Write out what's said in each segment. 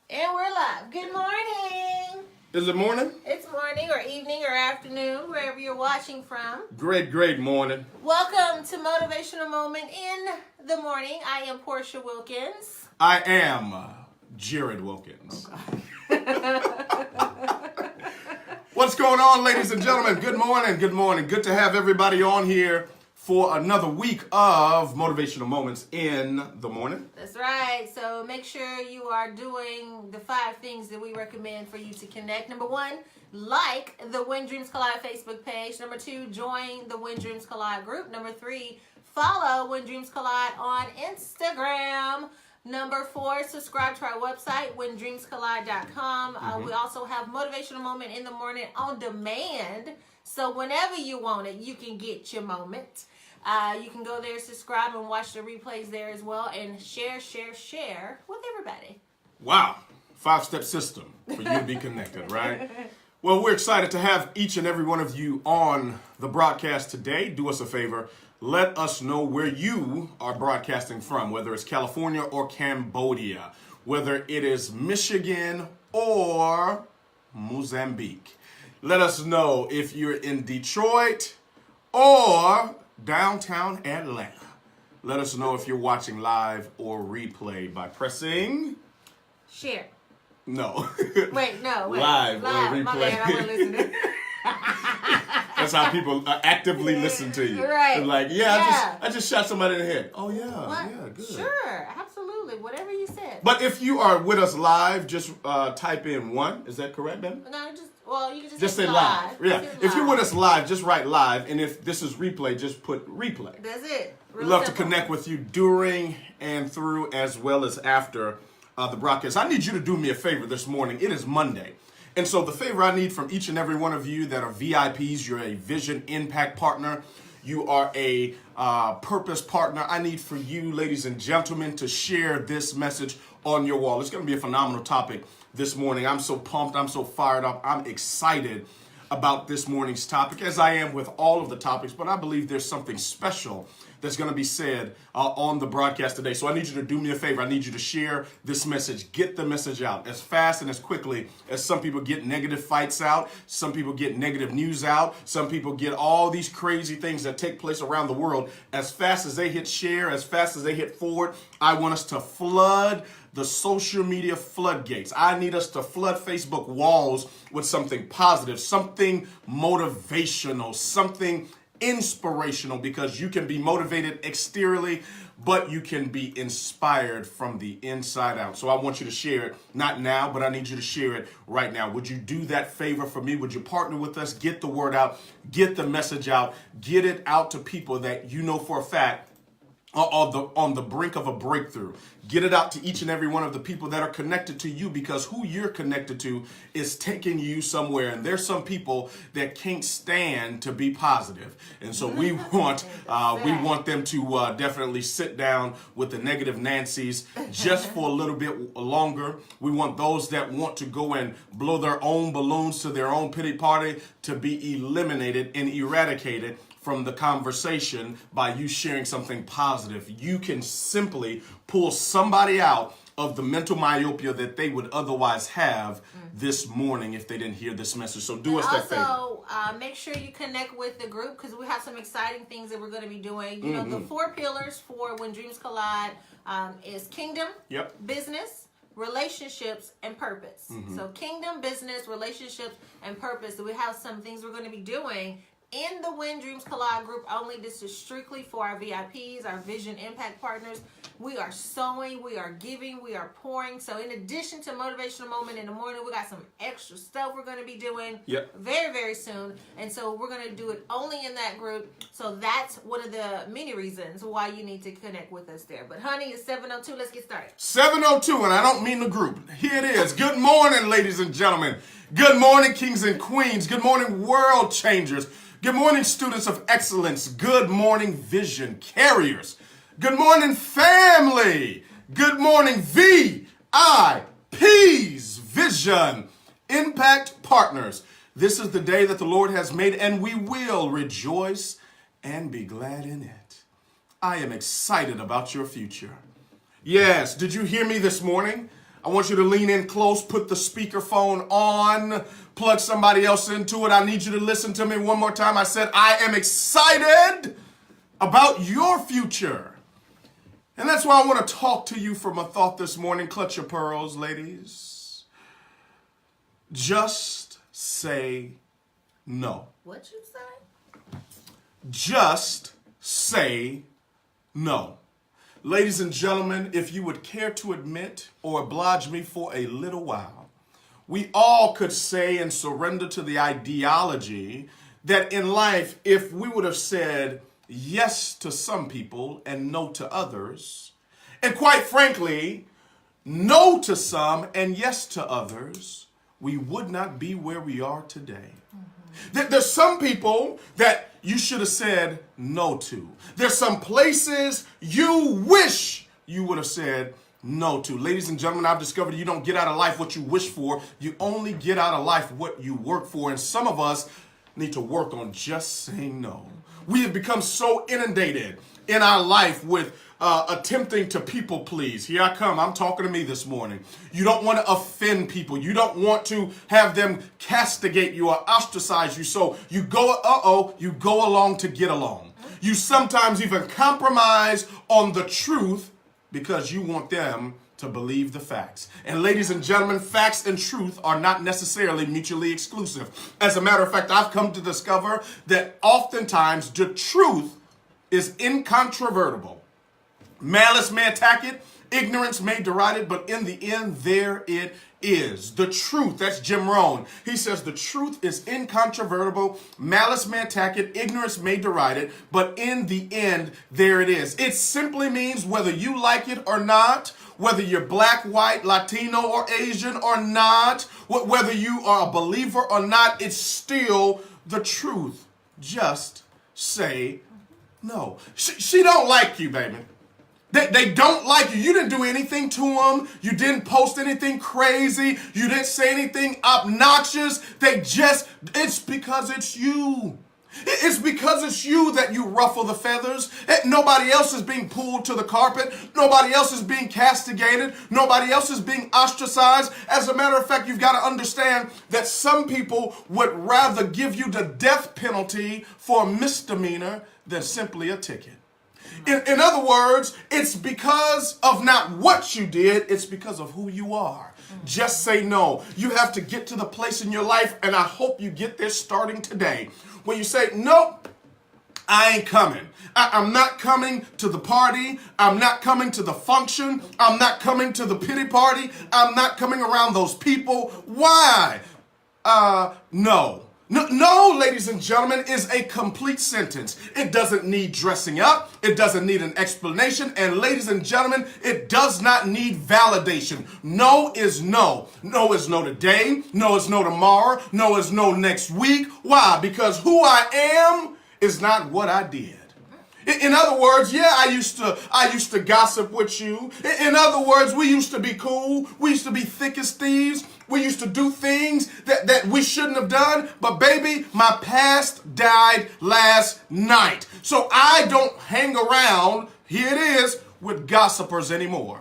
And we're live. Good morning. Is it morning? It's morning or evening or afternoon, wherever you're watching from. Great morning. Welcome to Motivational Moment in the morning. I am Porshea Wilkins. I am Jarrod Wilkins. What's going on, ladies and gentlemen? Good morning. Good to have everybody on here for another week of Motivational Moments in the morning. That's right. So make sure you are doing the 5 things that we recommend for you to connect. Number 1, like the When Dreams Collide Facebook page. Number 2, join the When Dreams Collide group. Number 3, follow When Dreams Collide on Instagram. Number 4, subscribe to our website, whendreamscollide.com. We also have Motivational Moment in the morning on demand. So whenever you want it, you can get your moment. You can go there, subscribe, and watch the replays there as well, and share with everybody. Wow. 5-step system for you to be connected, right? Well, we're excited to have each and every one of you on the broadcast today. Do us a favor. Let us know where you are broadcasting from, whether it's California or Cambodia, whether it is Michigan or Mozambique. Let us know if you're in Detroit or downtown Atlanta. Let us know if you're watching live or replay by pressing Share. no. Wait. Live or replay. My bad, I wasn't listening. That's how people actively listen to you. Right. They're like, I just shot somebody in the head. Oh yeah, What? yeah, good. Sure, absolutely. Whatever you said. But if you are with us live, just type in 1. Is that correct, Ben? No, you can Just say live. Yeah. Just If you're live. with us live, just write live. And if this is replay, just put replay. That's it. We'd Real love simple. to connect with you during and through as well as after the broadcast. I need you to do me a favor this morning. It is Monday. And so the favor I need from each and every one of you that are VIPs, you're a Vision Impact Partner, you are a Purpose Partner. I need for you, ladies and gentlemen, to share this message on your wall. It's going to be a phenomenal topic this morning. I'm so pumped. I'm so fired up. I'm excited about this morning's topic, as I am with all of the topics, but I believe there's something special that's going to be said on the broadcast today. So I need you to do me a favor. I need you to share this message. Get the message out as fast and as quickly as some people get negative fights out. Some people get negative news out. Some people get all these crazy things that take place around the world. As fast as they hit share, as fast as they hit forward, I want us to flood the social media floodgates. I need us to flood Facebook walls with something positive, something motivational, something inspirational, because you can be motivated exteriorly, but you can be inspired from the inside out. So I want you to share it, not now, but I need you to share it right now. Would you do that favor for me? Would you partner with us? Get the word out, get the message out, get it out to people that you know for a fact on the brink of a breakthrough. Get it out to each and every one of the people that are connected to you, because who you're connected to is taking you somewhere. And there's some people that can't stand to be positive. And so we want them to definitely sit down with the negative Nancy's just for a little bit longer. We want those that want to go and blow their own balloons to their own pity party to be eliminated and eradicated from the conversation by you sharing something positive. You can simply pull somebody out of the mental myopia that they would otherwise have this morning if they didn't hear this message. So do us that favor. Also, make sure you connect with the group, because we have some exciting things that we're going to be doing. You know, the 4 pillars for When Dreams Collide is kingdom, business, relationships, and purpose. So kingdom, business, relationships, and purpose. So we have some things we're going to be doing in the When Dreams Collide group only. This is strictly for our VIPs, our Vision Impact Partners. We are sowing, we are giving, we are pouring. So in addition to Motivational Moment in the morning, we got some extra stuff we're going to be doing very, very soon. And so we're going to do it only in that group. So that's one of the many reasons why you need to connect with us there. But honey, it's 7:02. Let's get started. 7:02, and I don't mean the group. Here it is. Good morning, ladies and gentlemen. Good morning, kings and queens. Good morning, world changers. Good morning, students of excellence. Good morning, vision carriers. Good morning, family. Good morning, VIPs, Vision Impact Partners. This is the day that the Lord has made, and we will rejoice and be glad in it. I am excited about your future. Yes, did you hear me this morning? I want you to lean in close, put the speakerphone on, plug somebody else into it. I need you to listen to me one more time. I said, I am excited about your future. And that's why I want to talk to you from a thought this morning. Clutch your pearls, ladies. Just say no. What you say? Just say no. Ladies and gentlemen, if you would care to admit or oblige me for a little while, we all could say and surrender to the ideology that in life, if we would have said yes to some people and no to others, and quite frankly, no to some and yes to others, we would not be where we are today. There's some people that you should have said no to. There's some places you wish you would have said no to. Ladies and gentlemen, I've discovered you don't get out of life what you wish for. You only get out of life what you work for. And some of us need to work on just saying no. We have become so inundated in our life with attempting to people please. Here I come. I'm talking to me this morning. You don't want to offend people. You don't want to have them castigate you or ostracize you. So you go, you go along to get along. You sometimes even compromise on the truth because you want them to believe the facts. And ladies and gentlemen, facts and truth are not necessarily mutually exclusive. As a matter of fact, I've come to discover that oftentimes the truth is incontrovertible. Malice may attack it, ignorance may deride it, but in the end, there it is. The truth, that's Jim Rohn. He says the truth is incontrovertible. Malice may attack it, ignorance may deride it, but in the end, there it is. It simply means whether you like it or not, whether you're black, white, Latino, or Asian or not, whether you are a believer or not, it's still the truth. Just say no. She don't like you, baby. They don't like you. You didn't do anything to them. You didn't post anything crazy. You didn't say anything obnoxious. It's because it's you. It's because it's you that you ruffle the feathers. Nobody else is being pulled to the carpet. Nobody else is being castigated. Nobody else is being ostracized. As a matter of fact, you've got to understand that some people would rather give you the death penalty for a misdemeanor than simply a ticket. In other words, it's because of not what you did, it's because of who you are. Just say no. You have to get to the place in your life, and I hope you get this starting today, when you say, nope, I ain't coming. I'm not coming to the party. I'm not coming to the function. I'm not coming to the pity party. I'm not coming around those people. Why? No. No, ladies and gentlemen, is a complete sentence. It doesn't need dressing up. It doesn't need an explanation. And ladies and gentlemen, it does not need validation. No is no. No is no today. No is no tomorrow. No is no next week. Why? Because who I am is not what I did. In other words, yeah, I used to gossip with you. In other words, we used to be cool. We used to be thick as thieves. We used to do things that we shouldn't have done. But baby, my past died last night. So I don't hang around, here it is, with gossipers anymore.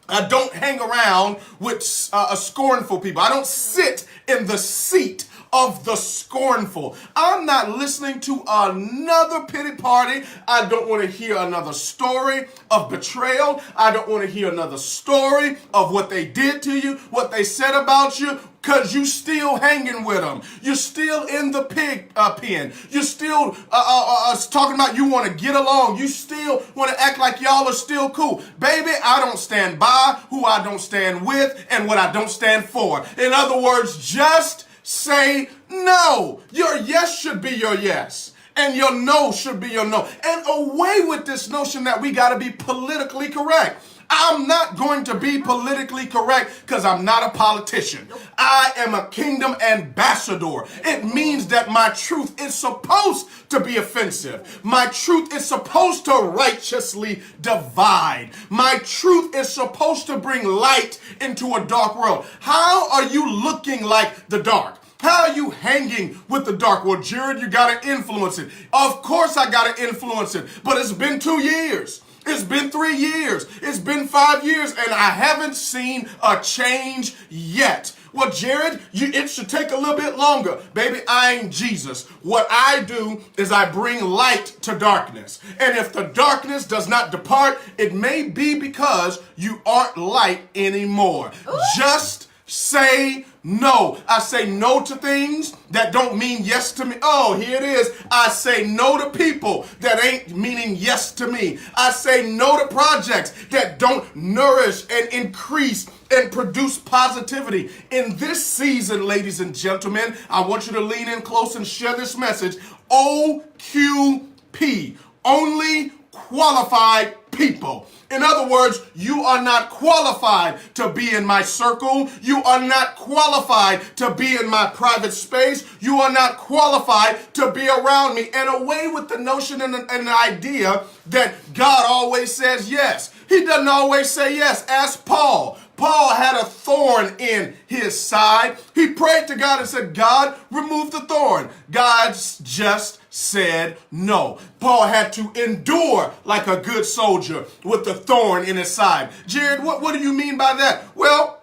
I don't hang around with scornful people. I don't sit in the seat of the scornful. I'm not listening to another pity party. I don't want to hear another story of betrayal. I don't want to hear another story of what they did to you, what they said about you, because you still hanging with them. You're still in the pig pen. You're still talking about you want to get along. You still want to act like y'all are still cool. Baby, I don't stand by who I don't stand with and what I don't stand for. In other words, just say no. Your yes should be your yes, and your no should be your no. And away with this notion that we got to be politically correct. I'm not going to be politically correct because I'm not a politician. I am a kingdom ambassador. It means that my truth is supposed to be offensive. My truth is supposed to righteously divide. My truth is supposed to bring light into a dark world. How are you looking like the dark? How are you hanging with the dark? Well, Jarrod, you got to influence it. Of course I got to influence it, but it's been 2 years. It's been 3 years. It's been 5 years, and I haven't seen a change yet. Well, Jarrod, it should take a little bit longer. Baby, I ain't Jesus. What I do is I bring light to darkness. And if the darkness does not depart, it may be because you aren't light anymore. Ooh. Just say no. I say no to things that don't mean yes to me. Oh, here it is. I say no to people that ain't meaning yes to me. I say no to projects that don't nourish and increase and produce positivity. In this season, ladies and gentlemen, I want you to lean in close and share this message. OQP, only qualified people. In other words, you are not qualified to be in my circle. You are not qualified to be in my private space. You are not qualified to be around me. And away with the notion and the idea that God always says yes. He doesn't always say yes. Ask Paul. Paul had a thorn in his side. He prayed to God and said, God, remove the thorn. God just said no. Paul had to endure like a good soldier with the thorn in his side. Jarrod, what do you mean by that? Well,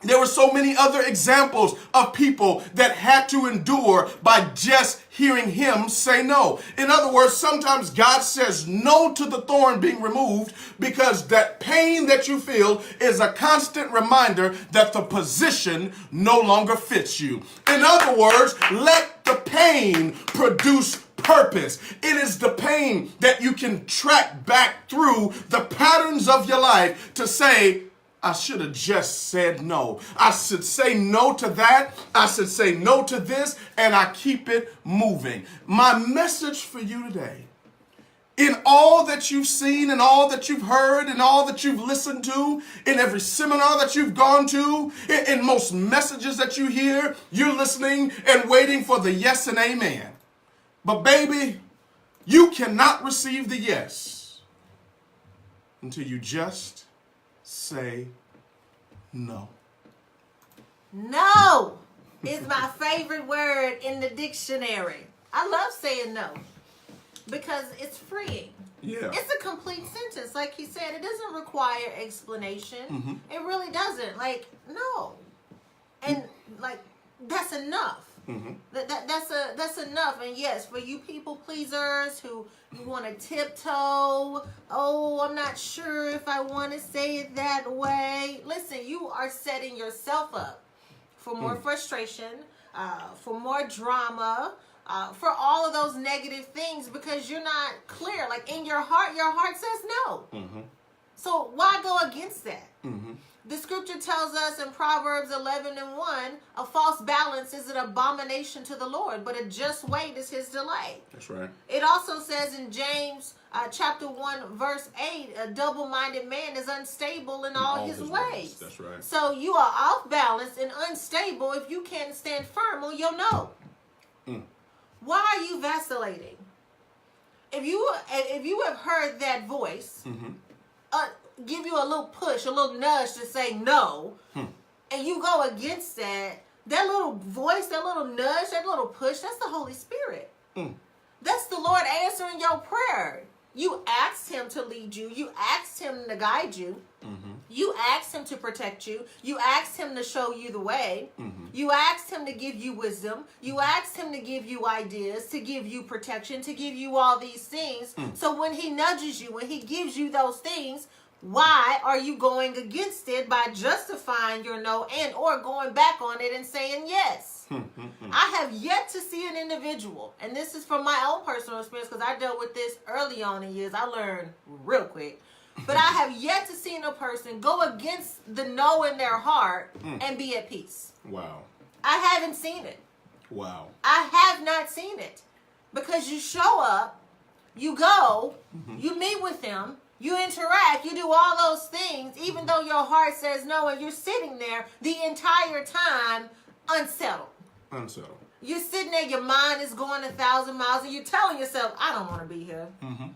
there were so many other examples of people that had to endure by just hearing him say no. In other words, sometimes God says no to the thorn being removed because that pain that you feel is a constant reminder that the position no longer fits you. In other words, let the pain produce purpose. It is the pain that you can track back through the patterns of your life to say, I should have just said no. I should say no to that. I should say no to this, and I keep it moving. My message for you today, in all that you've seen and all that you've heard and all that you've listened to, in every seminar that you've gone to, in most messages that you hear, you're listening and waiting for the yes and amen. But baby, you cannot receive the yes until you just say no. No is my favorite word in the dictionary. I love saying no because it's freeing. Yeah. It's a complete sentence. Like he said, it doesn't require explanation. Mm-hmm. It really doesn't. Like, no. And like, that's enough. Mm-hmm. That's enough. And yes, for you people pleasers who you want to tiptoe, oh, I'm not sure if I want to say it that way. Listen, you are setting yourself up for more frustration, for more drama, for all of those negative things because you're not clear. Like in your heart says no. Mm-hmm. So why go against that? Mm-hmm. The scripture tells us in Proverbs 11:1, a false balance is an abomination to the Lord, but a just weight is his delight. That's right. It also says in James chapter 1, verse 8, a double-minded man is unstable in all his ways. That's right. So you are off balance and unstable if you can't stand firm on your no. Mm. Why are you vacillating? If you have heard that voice, mm-hmm. Give you a little push, a little nudge to say no, and you go against that little voice, that little nudge, that little push, that's the Holy Spirit. That's the Lord answering your prayer. You asked him to lead you. You asked him to guide you. Mm-hmm. You asked him to protect you. You asked him to show you the way. Mm-hmm. You asked him to give you wisdom. You asked him to give you ideas, to give you protection, to give you all these things. So when he nudges you, when he gives you those things, why are you going against it by justifying your no and or going back on it and saying yes? I have yet to see an individual, and this is from my own personal experience because I dealt with this early on in years. I learned real quick. But I have yet to see a person go against the no in their heart and be at peace. Wow. I haven't seen it. Wow. I have not seen it. Because you show up, you go, you meet with them, you interact, you do all those things, even though your heart says no, and you're sitting there the entire time unsettled. Unsettled. You're sitting there, your mind is going 1,000 miles, and you're telling yourself, I don't want to be here. Mm-hmm.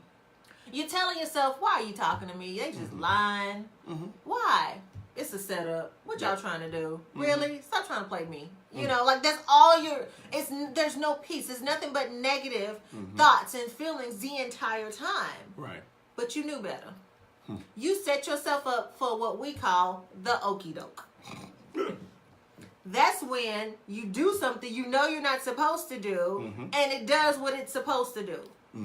You're telling yourself, why are you talking to me? They just lying. Mm-hmm. Why? It's a setup. What y'all trying to do? Mm-hmm. Really? Stop trying to play me. You know, like that's all there's no peace. There's nothing but negative thoughts and feelings the entire time. Right. but you knew better. You set yourself up for what we call the okie doke. That's when you do something you know you're not supposed to do, and it does what it's supposed to do.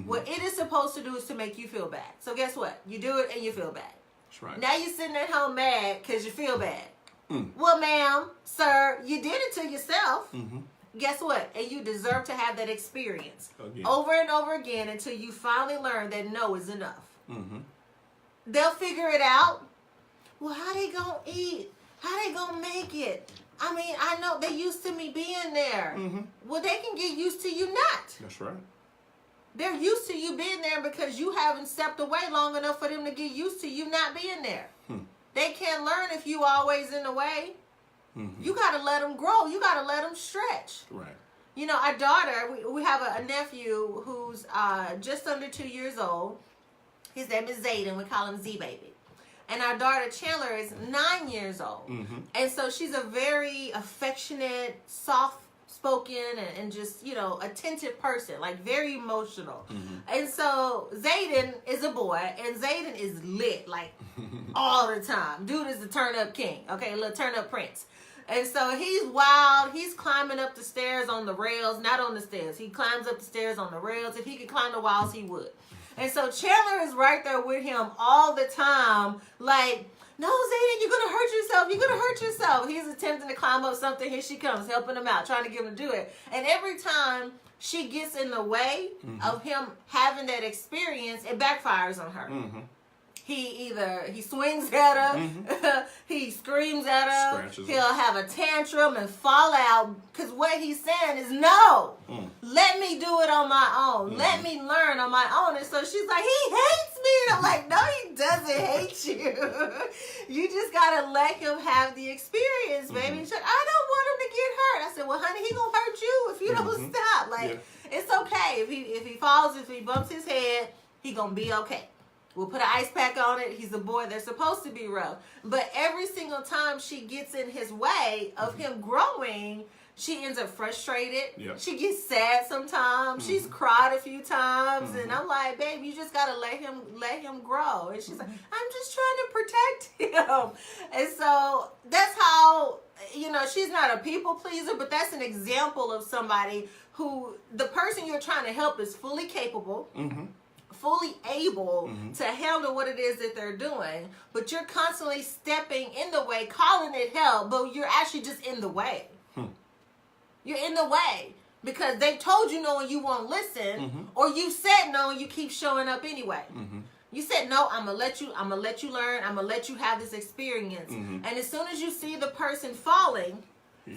What it is supposed to do is to make you feel bad. So guess what? You do it and you feel bad. That's right. Now you're sitting at home mad because you feel bad. Well, ma'am, sir, you did it to yourself. Guess what? And you deserve to have that experience over and over again until you finally learn that no is enough. They'll figure it out. Well, how they gonna eat? How they gonna make it? I mean, I know they used to me being there. Well, they can get used to you not. That's right. They're used to you being there because you haven't stepped away long enough for them to get used to you not being there. They can't learn if you always in the way. You got to let them grow. You got to let them stretch. Right. You know, our daughter, we have a nephew who's just under 2 years old. His name is Zayden. We call him Z-Baby. And our daughter, Chandler, is 9 years old. And so she's a very affectionate, soft-spoken, and just, you know, attentive person. Like, very emotional. And so Zayden is a boy, and Zayden is lit, like, all the time. Dude is the turn-up king, okay? A little turn-up prince. And so he's wild. He's climbing up the stairs on the rails. Not on the stairs. He climbs up the stairs on the rails. If he could climb the walls, he would. And so Chandler is right there with him all the time, like, no, Zayden, you're going to hurt yourself. You're going to hurt yourself. He's attempting to climb up something. Here she comes, helping him out, trying to get him to do it. And every time she gets in the way of him having that experience, it backfires on her. He swings at her, he screams at her, he'll have a tantrum and fall out, because what he's saying is, no, let me do it on my own. Let me learn on my own. And so she's like, he hates me. And I'm like, no, he doesn't hate you. You just got to let him have the experience, baby. She's like, I don't want him to get hurt. I said, well, honey, he going to hurt you if you don't stop. Like, it's okay. If he falls, if he bumps his head, he going to be okay. We'll put an ice pack on it. He's a boy. They're supposed to be rough. But every single time she gets in his way of him growing, she ends up frustrated. She gets sad sometimes. She's cried a few times. And I'm like, babe, you just got to let him grow. And she's like, I'm just trying to protect him. And so that's how, you know, she's not a people pleaser, but that's an example of somebody who the person you're trying to help is fully capable. Fully able to handle what it is that they're doing, but you're constantly stepping in the way, calling it help, but you're actually just in the way. You're in the way because they told you no and you won't listen, or you said no and you keep showing up anyway. You said no, I'm gonna let you learn, I'm gonna let you have this experience. And as soon as you see the person falling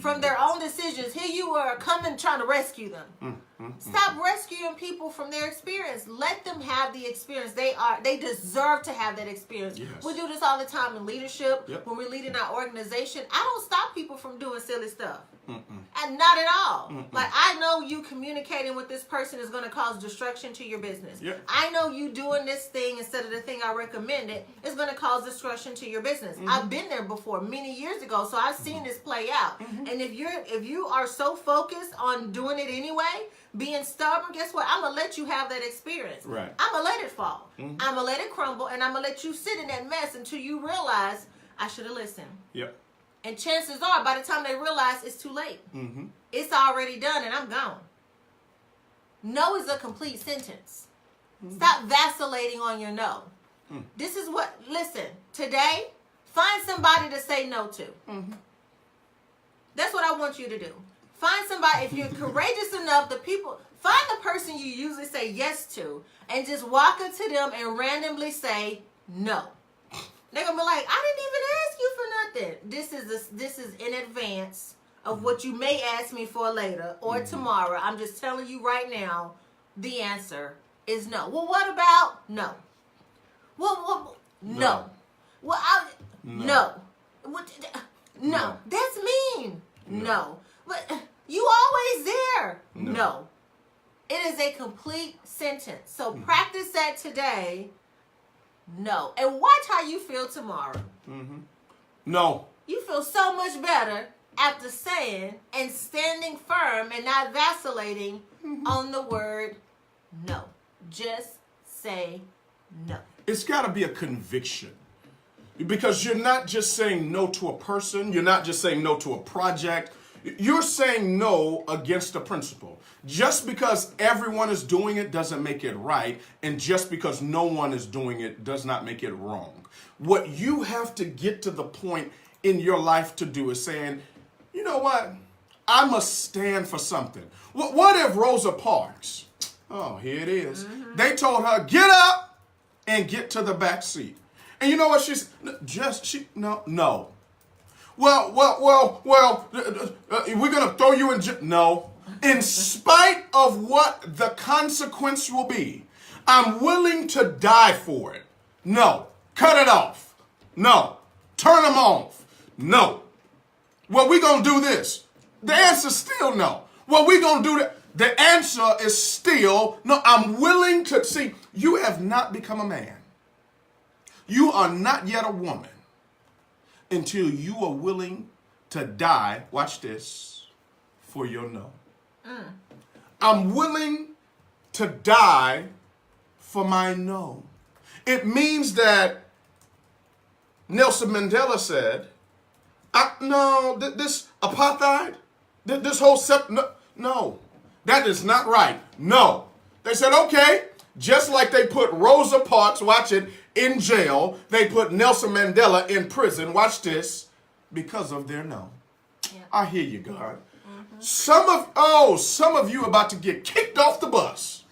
from their own decisions, here you are coming trying to rescue them. Stop rescuing people from their experience. Let them have the experience. They deserve to have that experience. We do this all the time in leadership. When we're leading our organization, I don't stop people from doing silly stuff. And not at all. Like, I know you communicating with this person is going to cause destruction to your business. I know you doing this thing instead of the thing I recommended is going to cause destruction to your business. I've been there before many years ago, so I've seen this play out. And if you are so focused on doing it anyway, being stubborn, guess what? I'm going to let you have that experience. I'm going to let it fall. I'm going to let it crumble, and I'm going to let you sit in that mess until you realize I should have listened. And chances are, by the time they realize, it's too late. It's already done, and I'm gone. No is a complete sentence. Stop vacillating on your no. This is what, listen, today, find somebody to say no to. That's what I want you to do. Find somebody, if you're courageous enough, find the person you usually say yes to, and just walk up to them and randomly say no. They're going to be like, I didn't even ask you for nothing. This is in advance of what you may ask me for later or tomorrow. I'm just telling you right now, the answer is no. Well, what about no? Well, no. Well, no. No. That's mean. No. But you always there. No. It is a complete sentence. So practice that today. No. And watch how you feel tomorrow. No. You feel so much better after saying and standing firm and not vacillating on the word no. Just say No. It's got to be a conviction. Because you're not just saying no to a person. You're not just saying no to a project. You're saying no against a principle. Just because everyone is doing it doesn't make it right. And just because no one is doing it does not make it wrong. What you have to get to the point in your life to do is saying, you know what? I must stand for something. What if Rosa Parks, oh, here it is. They told her, get up and get to the back seat. And you know what no. Well, we're going to throw you in jail. No. In spite of what the consequence will be, I'm willing to die for it. No. Cut it off. No. Turn them off. No. Well, we're going to do this. The answer is still no. Well, we're going to do that. The answer is still no. I'm willing to see. You have not become a man. You are not yet a woman until you are willing to die, watch this, for your no. I'm willing to die for my no. It means that Nelson Mandela said, this apartheid, this whole no, that is not right. No. They said, okay, just like they put Rosa Parks, watch it, in jail, they put Nelson Mandela in prison, watch this, because of their no. Yeah. I hear you, God. Some of you about to get kicked off the bus.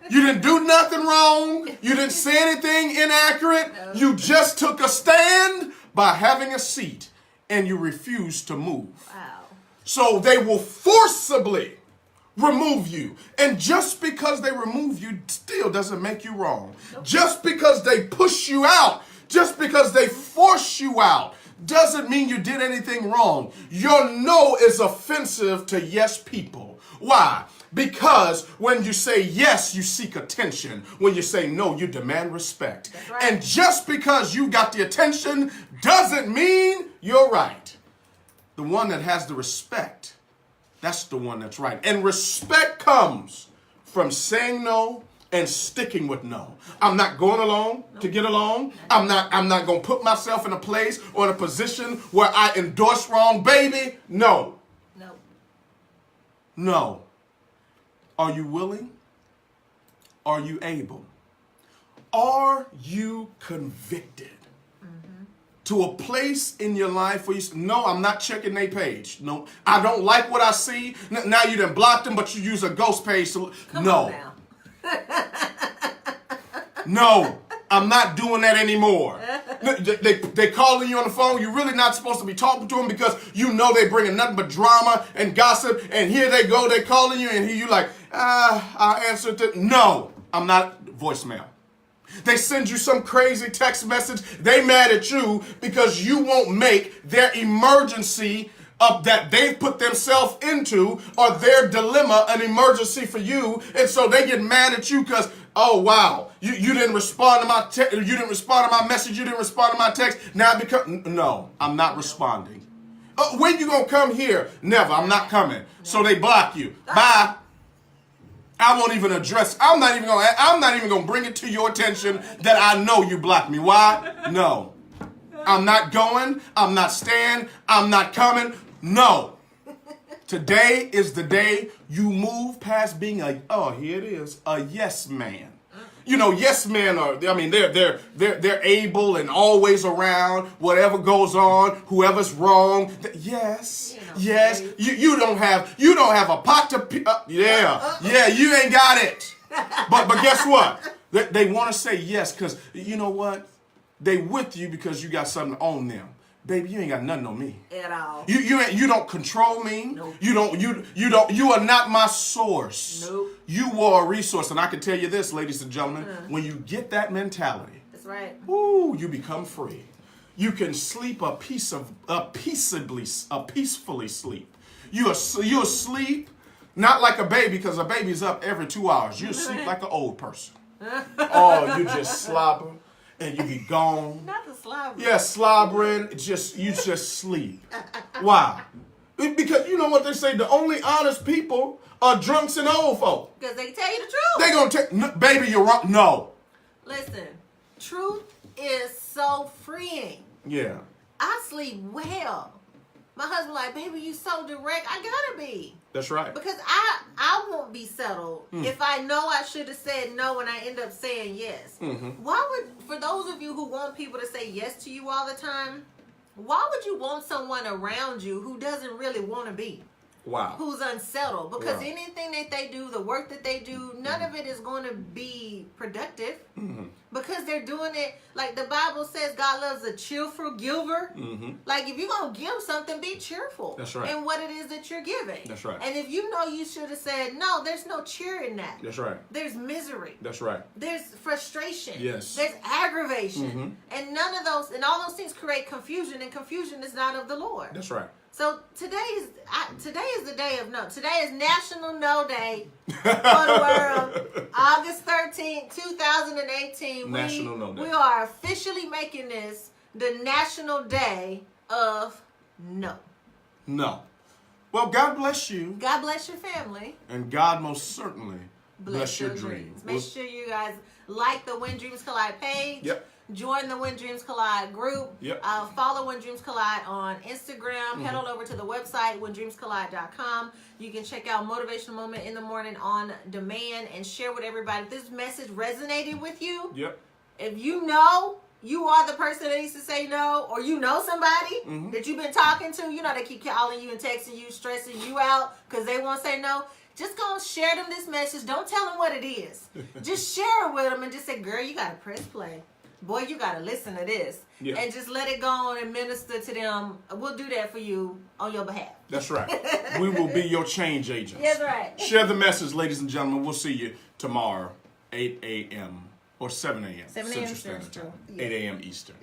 You didn't do nothing wrong. You didn't say anything inaccurate. No. You just took a stand by having a seat and you refused to move. Wow. So they will forcibly remove you. And just because they remove you still doesn't make you wrong. Nope. Just because they push you out, just because they force you out, doesn't mean you did anything wrong. Your no is offensive to yes people. Why? Because when you say yes, you seek attention. When you say no, you demand respect. That's right. And just because you got the attention doesn't mean you're right. The one that has the respect, that's the one that's right. And respect comes from saying no and sticking with no. I'm not going along to get along. I'm not going to put myself in a place or in a position where I endorse wrong. Baby, no. No. No. Are you willing? Are you able? Are you convicted? To a place in your life where you say, no, I'm not checking their page. No, I don't like what I see. Now you done blocked them, but you use a ghost page. Come on now. No, I'm not doing that anymore. They calling you on the phone. You're really not supposed to be talking to them because you know they bringing nothing but drama and gossip. And here they go, they calling you, and here you like, I'll answer it. No, I'm not. Voicemail. They send you some crazy text message. They mad at you because you won't make their emergency that they've put themselves into or their dilemma an emergency for you. And so they get mad at you because, oh, wow, you didn't respond to my you didn't respond to my message. You didn't respond to my text. Now no, I'm not responding. When you going to come here? Never. I'm not coming. So they block you. Bye. I won't even address. I'm not even going to bring it to your attention that I know you blocked me. Why? No. I'm not going. I'm not staying. I'm not coming. No. Today is the day you move past being here it is, a yes man. You know, yes men are, they're able and always around, whatever goes on, whoever's wrong. Yes. You don't have a pot to, you ain't got it. But guess what? They want to say yes because you know what? They with you because you got something on them. Baby, you ain't got nothing on me at all. You don't control me. Nope. You are not my source. Nope. You are a resource, and I can tell you this, ladies and gentlemen, when you get that mentality, that's right. Ooh, you become free. You can sleep peacefully sleep. You'll sleep not like a baby because a baby's up every 2 hours. You'll sleep like an old person. Oh, you just slobber. And you be gone. Not the slobbering. Yeah, slobbering. You just sleep. Why? Because you know what they say, the only honest people are drunks and old folk. Because they tell you the truth. They gonna tell, baby, you're wrong. No. Listen, truth is so freeing. Yeah. I sleep well. My husband like, baby, you so direct. I gotta be. That's right. Because I won't be settled if I know I should have said no and I end up saying yes. Why would, for those of you who want people to say yes to you all the time, why would you want someone around you who doesn't really want to be? Wow. Who's unsettled? Because anything that they do, the work that they do, none of it is going to be productive. Because they're doing it, like the Bible says, God loves a cheerful giver. Like if you're going to give something, be cheerful. That's right. In what it is that you're giving. That's right. And if you know you should have said no, there's no cheer in that. That's right. There's misery. That's right. There's frustration. Yes. There's aggravation. And none of those, and all those things create confusion, and confusion is not of the Lord. That's right. So today is the day of no. Today is National No Day for the world. August 13th, 2018. National No Day. We are officially making this the National Day of No. No. Well, God bless you. God bless your family. And God most certainly bless your dreams. Make sure you guys like the When Dreams Collide page. Yep. Join the When Dreams Collide group. Yep. Follow When Dreams Collide on Instagram. Head on over to the website, whendreamscollide.com. You can check out Motivational Moment in the Morning on demand and share with everybody. If this message resonated with you, if you know you are the person that needs to say no, or you know somebody that you've been talking to, you know they keep calling you and texting you, stressing you out because they won't say no, just go share them this message. Don't tell them what it is. Just share it with them and just say, girl, you got to press play. Boy, you got to listen to this. And just let it go on and minister to them. We'll do that for you on your behalf. That's right. We will be your change agents. That's right. Share the message, ladies and gentlemen. We'll see you tomorrow, 8 a.m. or 7 a.m. 7 a.m. Central Standard Time. Central. 8 a.m. Eastern.